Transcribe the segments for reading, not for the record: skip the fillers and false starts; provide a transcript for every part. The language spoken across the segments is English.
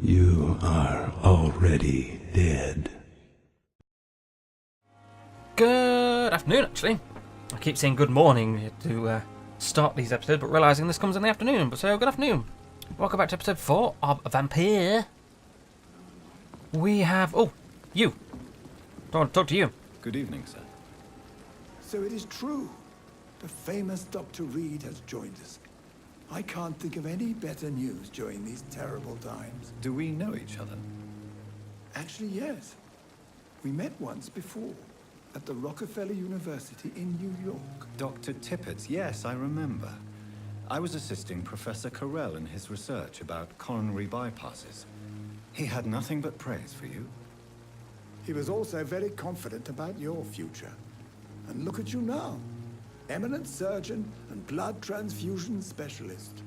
You are already dead. Good afternoon, actually. I keep saying good morning to start these episodes, but realising this comes in the afternoon. But so, good afternoon. Welcome back to episode 4 of Vampyr. We have... Oh, you. I want to talk to you. Good evening, sir. So it is true. The famous Dr. Reed has joined us. I can't think of any better news during these terrible times. Do we know each other? Actually, yes. We met once before, at the Rockefeller University in New York. Dr. Tippett, yes, I remember. I was assisting Professor Carell in his research about coronary bypasses. He had nothing but praise for you. He was also very confident about your future. And look at you now. Eminent surgeon and blood transfusion specialist.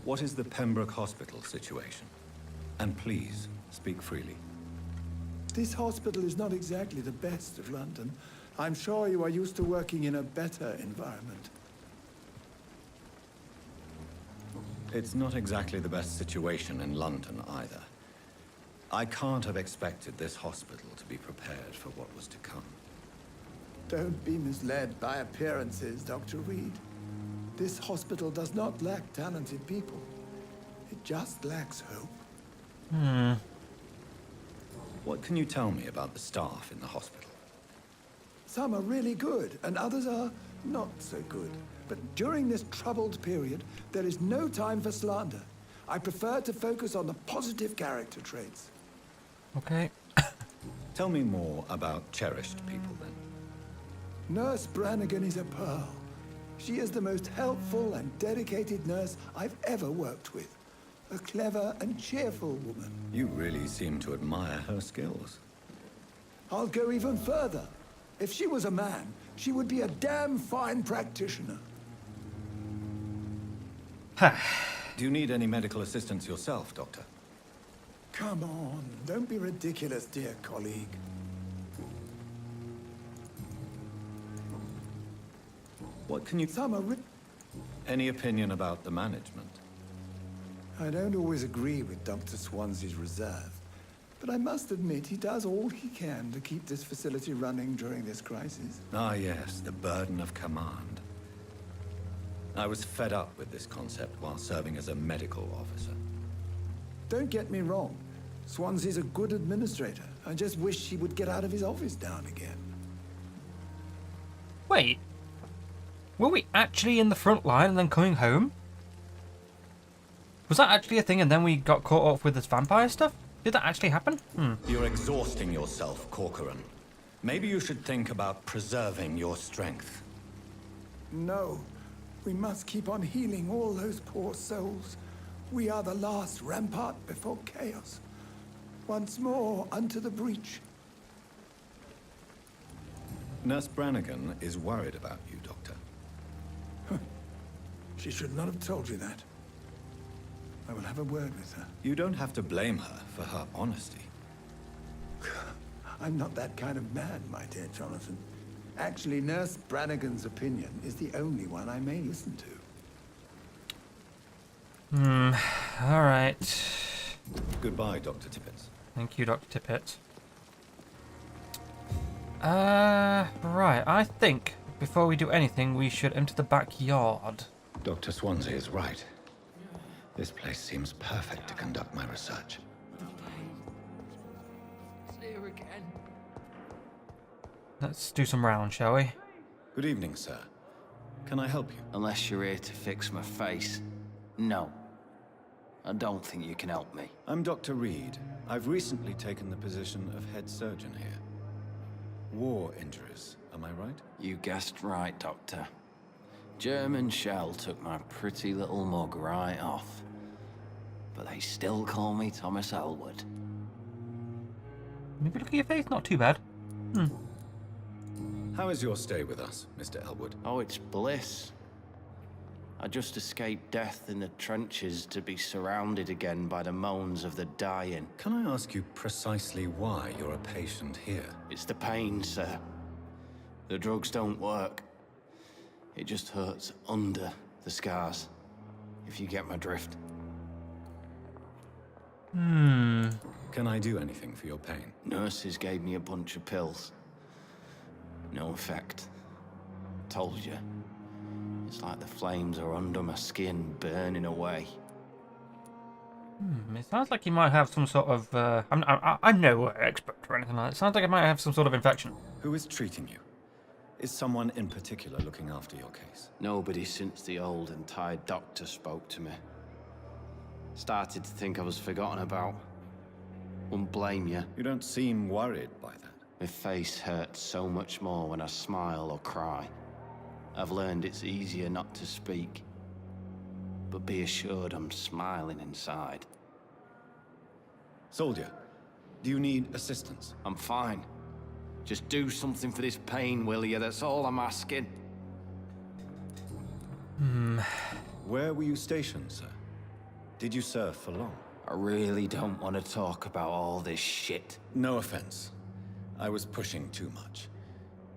What is the Pembroke Hospital situation? And please, speak freely. This hospital is not exactly the best of London. I'm sure you are used to working in a better environment. It's not exactly the best situation in London either. I can't have expected this hospital to be prepared for what was to come. Don't be misled by appearances, Dr. Reed. This hospital does not lack talented people. It just lacks hope. What can you tell me about the staff in the hospital? Some are really good, and others are not so good. But during this troubled period, there is no time for slander. I prefer to focus on the positive character traits. Okay. Tell me more about cherished people, then. Nurse Brannigan is a pearl. She is the most helpful and dedicated nurse I've ever worked with. A clever and cheerful woman. You really seem to admire her skills. I'll go even further. If she was a man, she would be a damn fine practitioner. Do you need any medical assistance yourself, Doctor? Come on, don't be ridiculous, dear colleague. What can you... Some are Any opinion about the management? I don't always agree with Dr. Swansea's reserve, but I must admit he does all he can to keep this facility running during this crisis. Ah, yes, the burden of command. I was fed up with this concept while serving as a medical officer. Don't get me wrong. Swansea's a good administrator. I just wish he would get out of his office now and again. Wait. Were we actually in the front line and then coming home? Was that actually a thing and then we got caught up with this vampire stuff? Did that actually happen? You're exhausting yourself, Corcoran. Maybe you should think about preserving your strength. No. We must keep on healing all those poor souls. We are the last rampart before chaos. Once more, unto the breach. Nurse Brannigan is worried about you, Doctor. She should not have told you that. I will have a word with her. You don't have to blame her for her honesty. I'm not that kind of man, my dear Jonathan. Actually, Nurse Brannigan's opinion is the only one I may listen to. Alright. Goodbye, Dr. Tippett. Thank you, Dr. Tippett. Right. I think before we do anything, we should enter the backyard. Dr. Swansea is right. This place seems perfect to conduct my research. See her again. Let's do some rounds, shall we? Good evening, sir. Can I help you? Unless you're here to fix my face. No. I don't think you can help me. I'm Dr. Reed. I've recently taken the position of head surgeon here. War injuries, am I right? You guessed right, Doctor. German shell took my pretty little mug right off. But they still call me Thomas Elwood. Maybe look at your face, not too bad. How is your stay with us, Mr. Elwood? Oh, it's bliss. I just escaped death in the trenches to be surrounded again by the moans of the dying. Can I ask you precisely why you're a patient here? It's the pain, sir. The drugs don't work. It just hurts under the scars, if you get my drift. Can I do anything for your pain? Nurses gave me a bunch of pills. No effect. Told you. It's like the flames are under my skin, burning away. It sounds like he might have some sort of... I'm no expert or anything like that. It sounds like he might have some sort of infection. Who is treating you? Is someone in particular looking after your case? Nobody since the old and tired doctor spoke to me. Started to think I was forgotten about. Wouldn't blame you. You don't seem worried by that. My face hurts so much more when I smile or cry. I've learned it's easier not to speak. But be assured I'm smiling inside. Soldier, do you need assistance? I'm fine. Just do something for this pain, will you? That's all I'm asking. Where were you stationed, sir? Did you serve for long? I really don't want to talk about all this shit. No offense. I was pushing too much.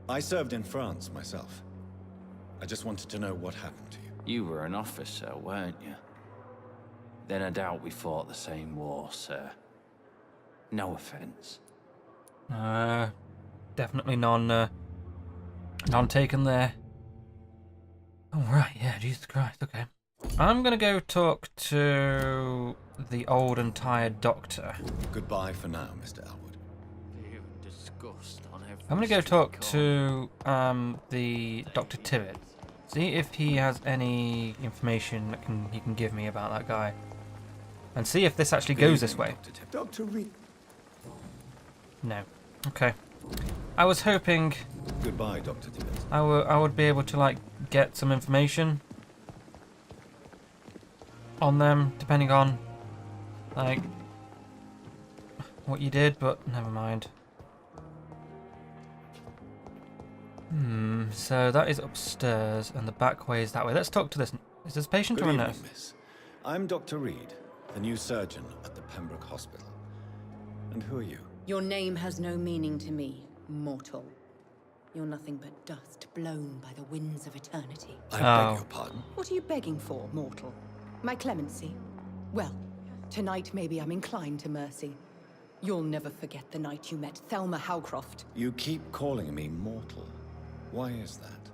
I served in France myself. I just wanted to know what happened to you. You were an officer, weren't you? Then I doubt we fought the same war, sir. No offense. Definitely none taken there. Oh, right, yeah, Jesus Christ, okay. I'm gonna go talk to the old and tired doctor. Goodbye for now, Mr. Elwood. You disgust on every I'm gonna go street talk corner. to the Dr. Tibbet. See if he has any information that he can give me about that guy. And see if this actually goes this way. Dr. Reed. No. Okay. I was hoping Goodbye, Dr. Tibbet. I would be able to, like, get some information on them, depending on, like, what you did, but never mind. So that is upstairs, and the back way is that way. Let's talk to this. Is this a patient Good or a evening, nurse? miss. I'm Dr. Reed, the new surgeon at the Pembroke Hospital. And who are you? Your name has no meaning to me, mortal. You're nothing but dust blown by the winds of eternity. I Oh. beg your pardon. What are you begging for, mortal? My clemency? Well, tonight maybe I'm inclined to mercy. You'll never forget the night you met Thelma Howcroft. You keep calling me mortal. Why is that?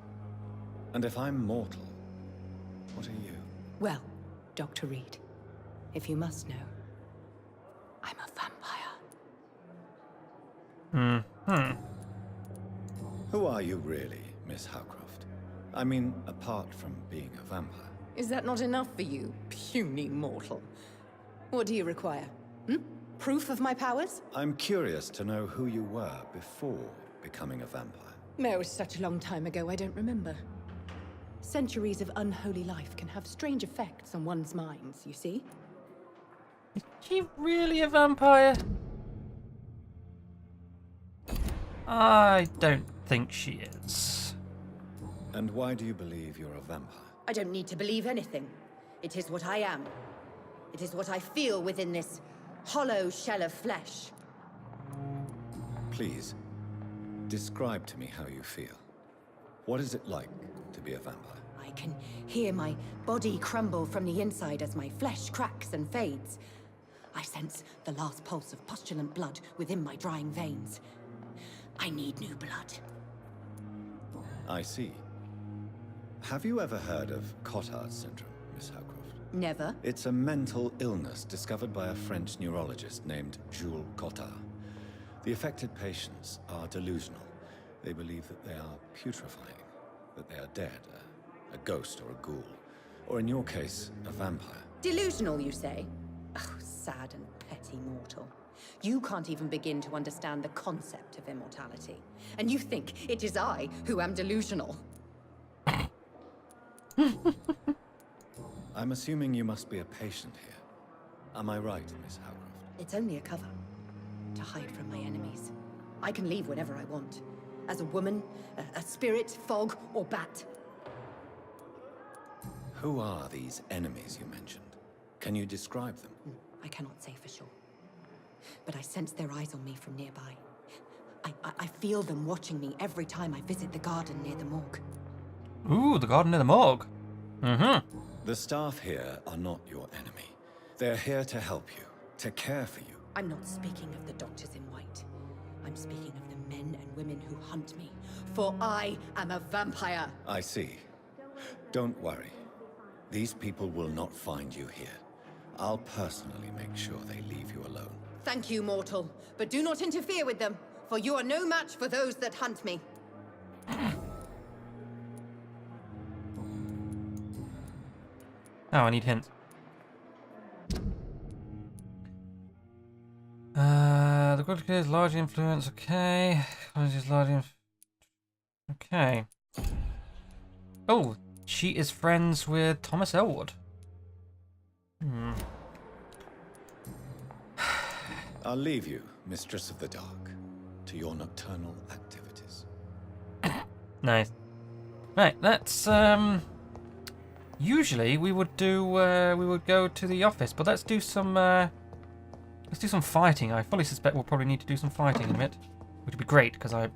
And if I'm mortal, what are you? Well, Dr. Reed, if you must know, I'm a vampire. Who are you really, Miss Howcroft? I mean, apart from being a vampire. Is that not enough for you, puny mortal? What do you require? Proof of my powers? I'm curious to know who you were before becoming a vampire. No, it was such a long time ago, I don't remember. Centuries of unholy life can have strange effects on one's minds, you see? Is she really a vampire? I don't think she is. And why do you believe you're a vampire? I don't need to believe anything. It is what I am. It is what I feel within this hollow shell of flesh. Please, describe to me how you feel. What is it like to be a vampire? I can hear my body crumble from the inside as my flesh cracks and fades. I sense the last pulse of postulant blood within my drying veins. I need new blood. I see. Have you ever heard of Cotard's syndrome, Miss Howcroft? Never. It's a mental illness discovered by a French neurologist named Jules Cotard. The affected patients are delusional. They believe that they are putrefying, that they are dead, a ghost or a ghoul, or in your case, a vampire. Delusional, you say? Oh, sad and petty mortal. You can't even begin to understand the concept of immortality. And you think it is I who am delusional. I'm assuming you must be a patient here. Am I right, Miss Howcroft? It's only a cover. To hide from my enemies. I can leave whenever I want. As a woman, a spirit, fog, or bat. Who are these enemies you mentioned? Can you describe them? I cannot say for sure. But I sense their eyes on me from nearby. I feel them watching me every time I visit the garden near the morgue. Ooh, the garden near the morgue. Mm-hmm. The staff here are not your enemy. They're here to help you, to care for you. I'm not speaking of the doctors in white. I'm speaking of the men and women who hunt me. For I am a vampire. I see. Don't worry. These people will not find you here. I'll personally make sure they leave you alone. Thank you, mortal. But do not interfere with them, for you are no match for those that hunt me. Oh, I need hints. The good kid is large influence, okay. Is large okay. Oh, she is friends with Thomas Elwood. Hmm. I'll leave you, Mistress of the Dark, to your nocturnal activities. Nice. Right, let's usually we would go to the office, but let's do some fighting. I fully suspect we'll probably need to do some fighting in a bit, which would be great because I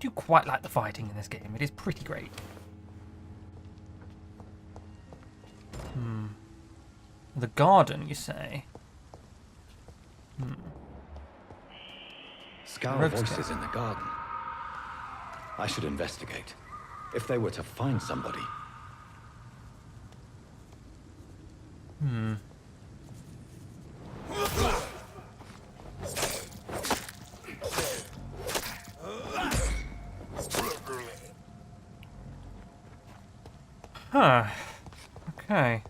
do quite like the fighting in this game. It is pretty great. The garden, you say? Scour voices in the garden. I should investigate. If they were to find somebody. Huh. Okay.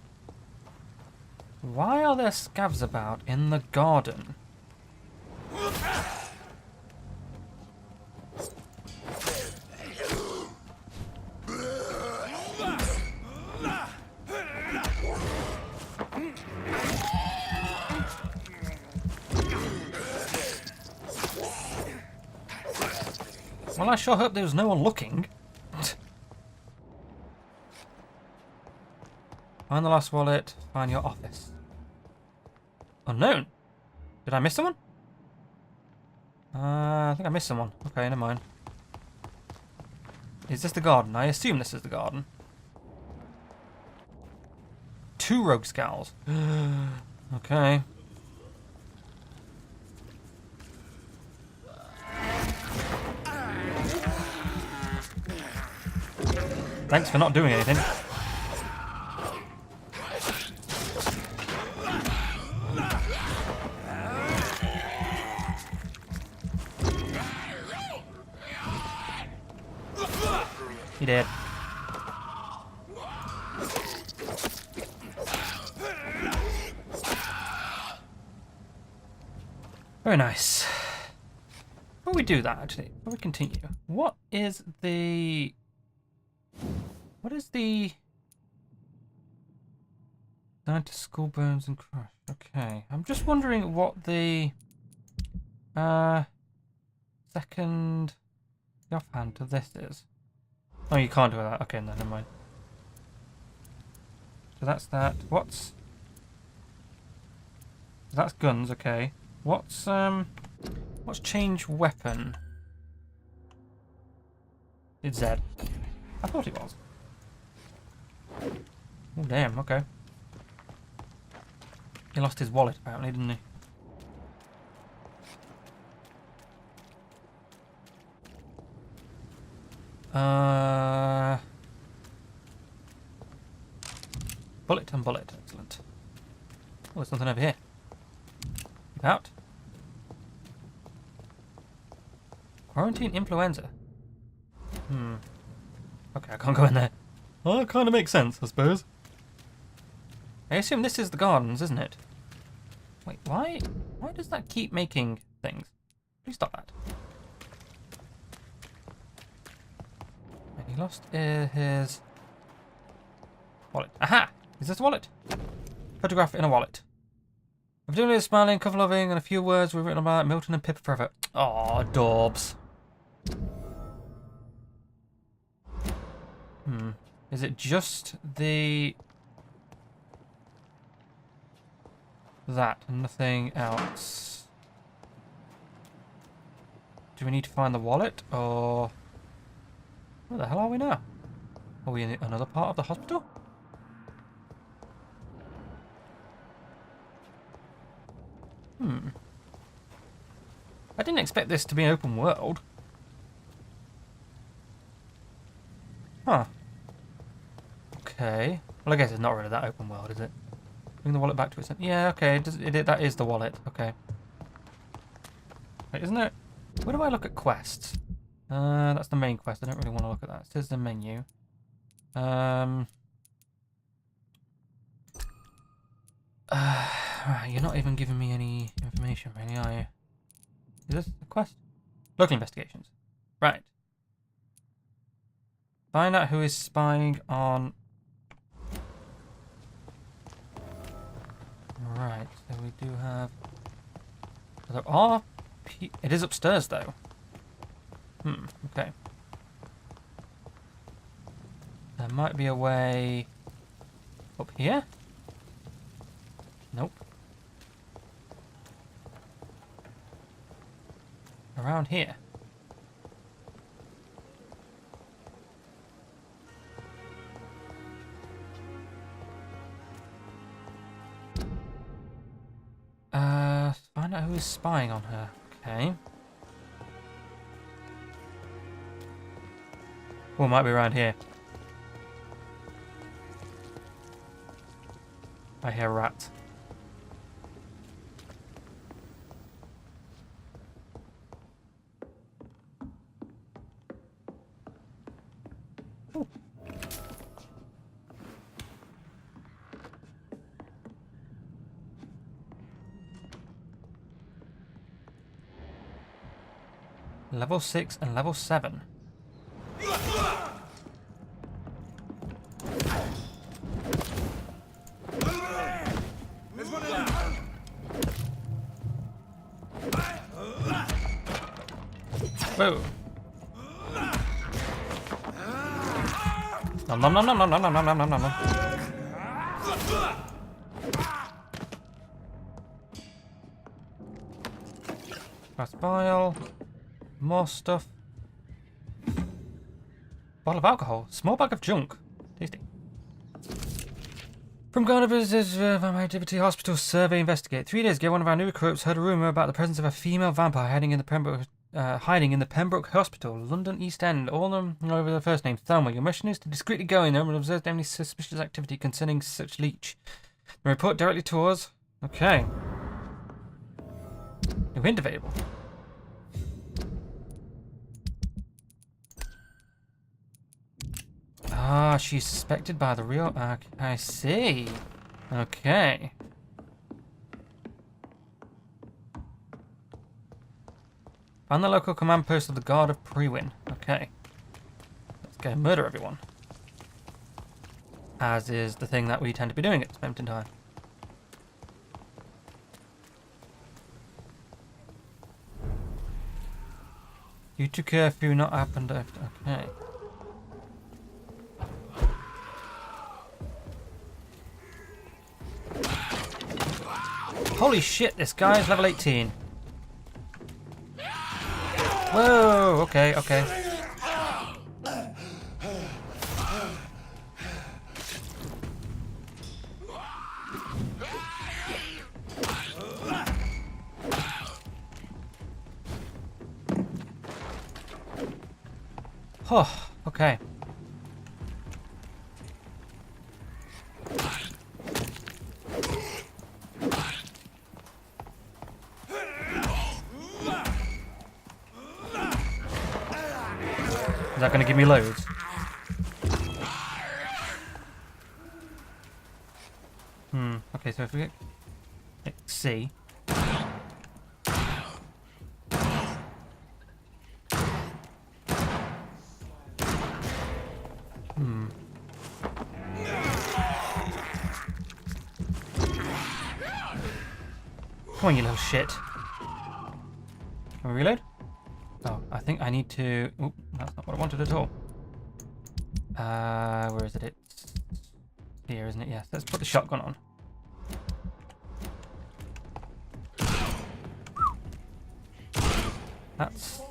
Why are there scavs about in the garden? Well, I sure hope there was no one looking. Find the last wallet, find your office. Unknown. Did I miss someone? I think I missed someone. Okay, never mind. Is this the garden? I assume this is the garden. 2 rogue skulls. Okay. Thanks for not doing anything. He did. Very nice. Before we do that, actually, before we continue, what is the Down to skull bones and crush. Okay, I'm just wondering what the second offhand to this is. Oh, you can't do that. Okay, no, never mind. So that's that. What's that's guns? Okay. What's change weapon? It's Z. I thought it was. Oh damn. Okay. He lost his wallet apparently, didn't he? Bullet and bullet. Excellent. Oh, there's something over here. Keep out. Quarantine influenza. Okay, I can't go in there. Oh, it kind of makes sense, I suppose. I assume this is the gardens, isn't it? Wait, why does that keep making things? Please stop that. And he lost his wallet. Aha! Is this a wallet? Photograph in a wallet. Evidently smiling, cover loving, and a few words were written about Milton and Pip forever. Aw, adorbs. Is it just the... that and nothing else? Do we need to find the wallet, or... where the hell are we now? Are we in another part of the hospital? I didn't expect this to be an open world. Huh. Okay. Well, I guess it's not really that open world, is it? Bring the wallet back to its... Yeah, okay. That is the wallet. Okay. Wait, isn't it? Where do I look at quests? That's the main quest. I don't really want to look at that. It says the menu. You're not even giving me any information, really, are you? Is this a quest? Local investigations. Right. Find out who is spying on... Right, so we do have... There are... It is upstairs, though. Okay. There might be a way... Up here? Nope. Around here. Find out who is spying on her. Okay. Well, it might be around here. I hear rats. Ooh. Level 6 and level 7. Whoa. Nom nom nom nom nom nom nom nom nom nom nom. Fast bile. More stuff. Bottle of alcohol. Small bag of junk. Tasty. From Garner visitors Vampire Activity Hospital Survey Investigate. 3 days ago, one of our new recruits heard a rumour about the presence of a female vampire hiding in the Pembroke Hospital, London East End. All of them over the first name, Thelma. Your mission is to discreetly go in there and observe any suspicious activity concerning such leech. The report directly to us. Okay. New hint available. Ah, she's suspected by the real... I see. Okay. Find the local command post of the Guard of Prewin. Okay. Let's go murder everyone. As is the thing that we tend to be doing at this moment in time. You took curfew not happened after... Okay. Holy shit, this guy is level 18. Whoa, okay, okay. Oh, okay. Is that going to give me loads? Okay, so if we get C. Come on, you little shit. Can we reload? Oh, I think I need to... Oh, that's not what I wanted at all. Where is it? It's here, isn't it? Yes, let's put the shotgun on. That's...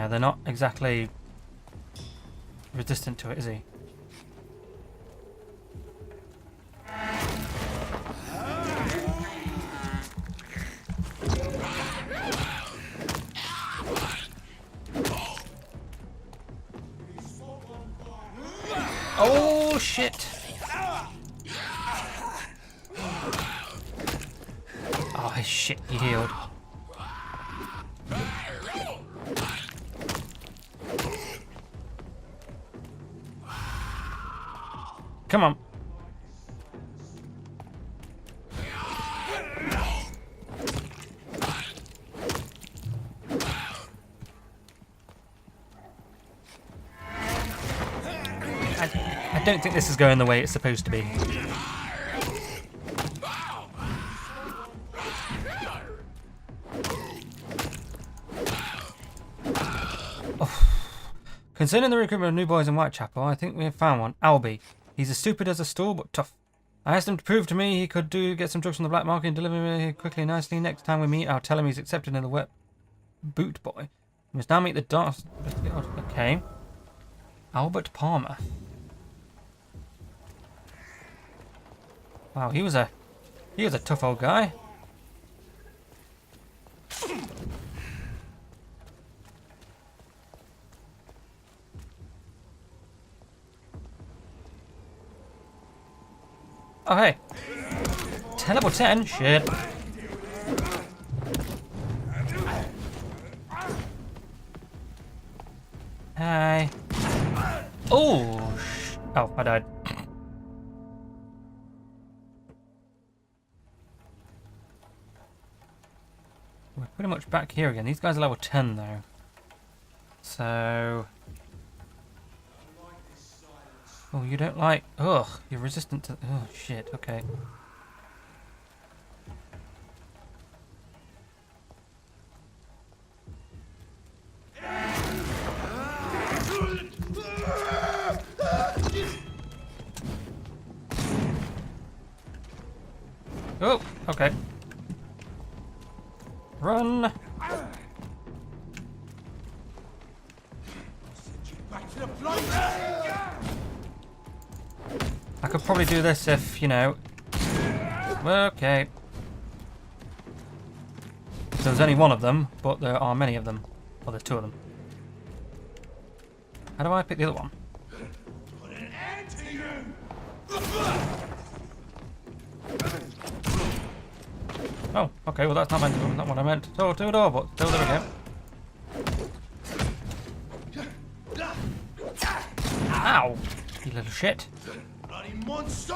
Yeah, they're not exactly resistant to it, is he? Oh shit! Oh shit, he healed. Come on. I don't think this is going the way it's supposed to be. Oh. Concerning the recruitment of new boys in Whitechapel, I think we have found one. Albie. He's as stupid as a stool, but tough. I asked him to prove to me he could get some drugs from the black market and deliver me quickly and nicely. Next time we meet, I'll tell him he's accepted in the wet boot boy. We must now meet the dark... Okay. Albert Palmer. Wow, he was a tough old guy. Oh hey. Level 10? Shit. Hi. Oh, oh, I died. We're pretty much back here again. These guys are level 10 though. So... Oh, you don't like... Ugh, you're resistant to... Oh, shit, okay. Oh, okay. Run! I could probably do this if, you know... Okay. So there's only one of them, but there are many of them. Well, there's two of them. How do I pick the other one? Oh, okay, well that's not what I meant. So, two door, but still there we go. Ow! You little shit. Bloody monster!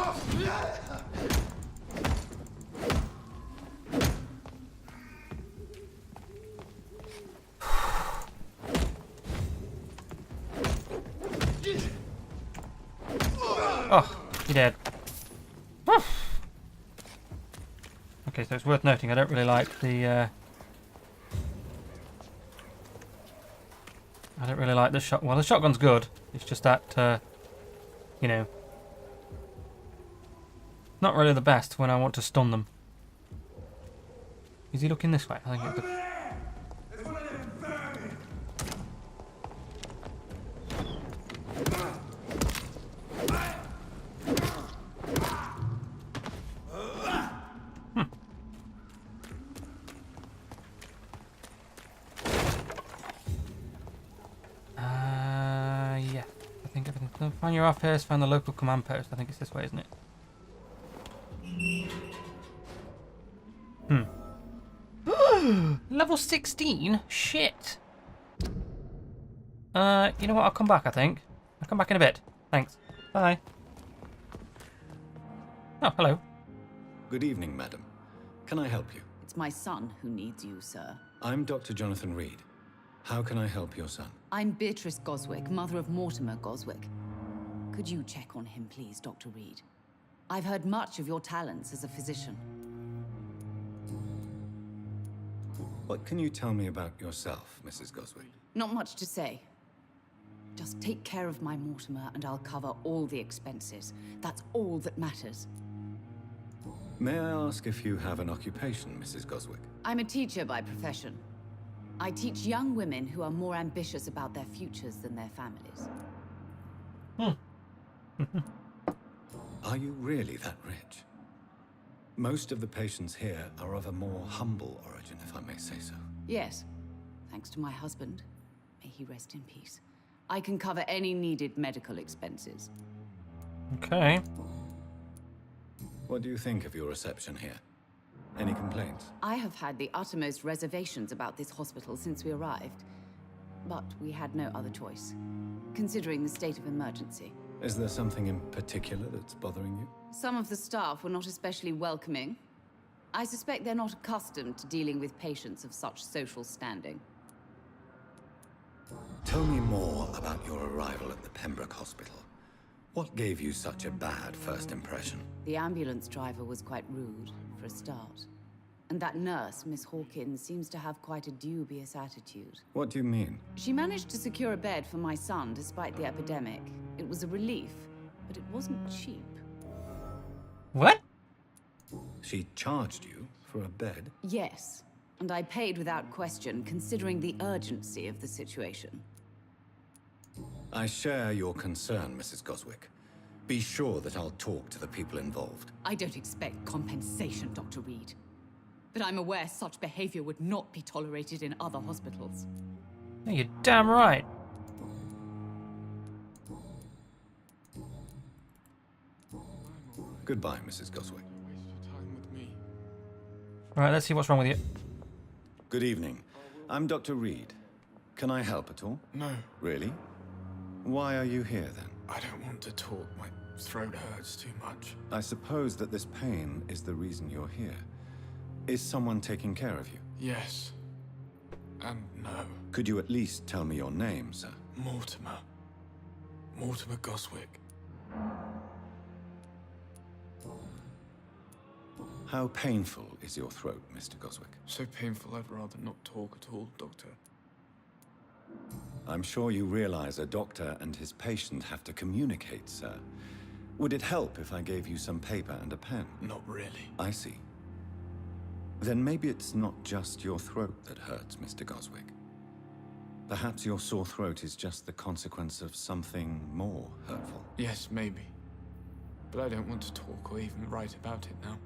Oh, you're dead. Okay, so it's worth noting I don't really like the I don't really like the shot. Well, the shotgun's good. It's just that you know, not really the best when I want to stun them. Is he looking this way? I think it's the... Yeah. I think everything. Find your office, find the local command post. I think it's this way, isn't it? Level 16? Shit. You know what? I'll come back, I think. I'll come back in a bit. Thanks. Bye. Oh, hello. Good evening, madam. Can I help you? It's my son who needs you, sir. I'm Dr. Jonathan Reed. How can I help your son? I'm Beatrice Goswick, mother of Mortimer Goswick. Could you check on him, please, Dr. Reed? I've heard much of your talents as a physician. What can you tell me about yourself, Mrs. Goswick? Not much to say. Just take care of my Mortimer and I'll cover all the expenses. That's all that matters. May I ask if you have an occupation, Mrs. Goswick? I'm a teacher by profession. I teach young women who are more ambitious about their futures than their families. Are you really that rich? Most of the patients here are of a more humble origin, if I may say so. Yes, thanks to my husband. May he rest in peace. I can cover any needed medical expenses. Okay. What do you think of your reception here? Any complaints? I have had the uttermost reservations about this hospital since we arrived. But we had no other choice, considering the state of emergency. Is there something in particular that's bothering you? Some of the staff were not especially welcoming. I suspect they're not accustomed to dealing with patients of such social standing. Tell me more about your arrival at the Pembroke Hospital. What gave you such a bad first impression? The ambulance driver was quite rude, for a start. And that nurse, Miss Hawkins, seems to have quite a dubious attitude. What do you mean? She managed to secure a bed for my son despite the epidemic. It was a relief, but it wasn't cheap. What? She charged you for a bed? Yes, and I paid without question, considering the urgency of the situation. I share your concern, Mrs. Goswick. Be sure that I'll talk to the people involved. I don't expect compensation, Dr. Reed. But I'm aware such behavior would not be tolerated in other hospitals. Yeah, you're damn right. Goodbye, Mrs. Goswick. Waste your time with me. Right, let's see what's wrong with you. Good evening. I'm Dr. Reed. Can I help at all? No, Really? Why are you here, then? I don't want to talk. My throat hurts too much. I suppose that this pain is the reason you're here. Is someone taking care of you? Yes. And no. Could you at least tell me your name, sir? Mortimer. Mortimer Goswick. How painful is your throat, Mr. Goswick? So painful I'd rather not talk at all, Doctor. I'm sure you realize a doctor and his patient have to communicate, sir. Would it help if I gave you some paper and a pen? Not really. I see. Then maybe it's not just your throat that hurts, Mr. Goswick. Perhaps your sore throat is just the consequence of something more hurtful. Yes, maybe. But I don't want to talk or even write about it now.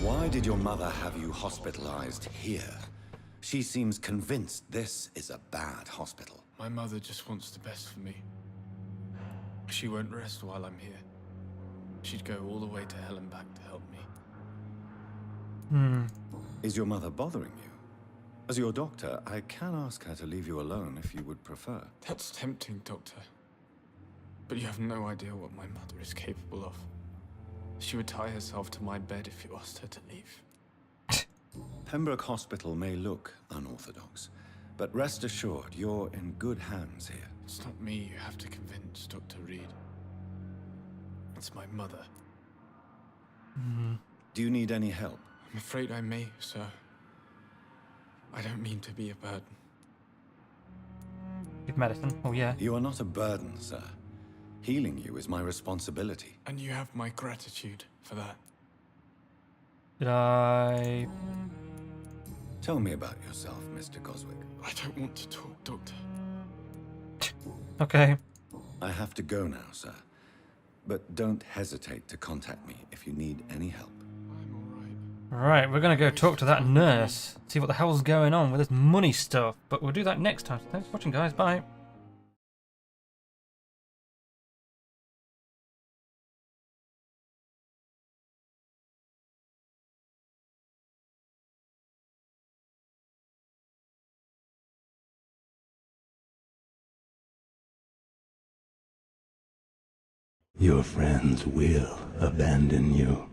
Why did your mother have you hospitalized here? She seems convinced this is a bad hospital. My mother just wants the best for me. She won't rest while I'm here. She'd go all the way to hell and back to help me. Is your mother bothering you? As your doctor, I can ask her to leave you alone if you would prefer. That's tempting, Doctor. But you have no idea what my mother is capable of. She would tie herself to my bed if you asked her to leave. Pembroke Hospital may look unorthodox, but rest assured you're in good hands here. It's not me you have to convince, Dr. Reed. It's my mother. Do you need any help? I'm afraid I may, sir. I don't mean to be a burden. Give medicine. Oh, yeah. You are not a burden, sir. Healing you is my responsibility. And you have my gratitude for that. Did I... Tell me about yourself, Mr. Goswick. I don't want to talk, Doctor. Okay. I have to go now, sir. But don't hesitate to contact me if you need any help. I'm alright. Right, we're going to go talk to that nurse. See what the hell's going on with this money stuff. But we'll do that next time. Thanks for watching, guys. Bye. Your friends will abandon you.